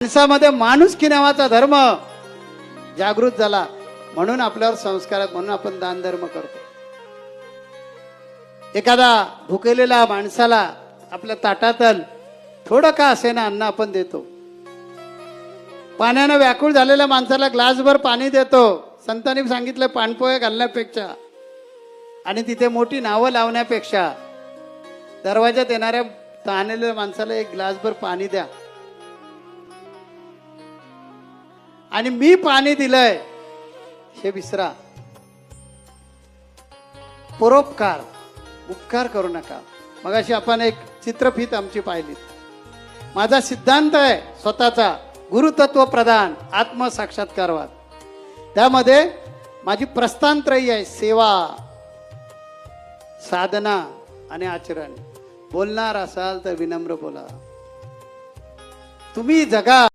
माणसामध्ये माणुसकी नावाचा धर्म जागृत झाला म्हणून आपल्यावर संस्कार आहेत, म्हणून आपण दान धर्म करतो. एखादा भुकेलेला माणसाला आपल्या ताटातल थोडं का असेना अन्न आपण देतो. पाण्यानं व्याकुळ झालेल्या माणसाला ग्लासभर पाणी देतो. संतांनी सांगितलं पाणपोळे घालण्यापेक्षा आणि तिथे मोठी नावं लावण्यापेक्षा दरवाजात येणाऱ्या तहानलेल्या माणसाला एक ग्लासभर पाणी द्या. आणि मी पाणी दिलंय हे विसरा. परोपकार, उपकार करू नका. मगाशी आपण एक चित्रफित आमची पाहिली. माझा सिद्धांत आहे स्वतःचा गुरुतत्व प्रधान आत्मसाक्षात्कारवाद. त्यामध्ये माझी प्रस्थानत्रयी आहे सेवा, साधना आणि आचरण. बोलणार असाल तर विनम्र बोला. तुम्ही जगा.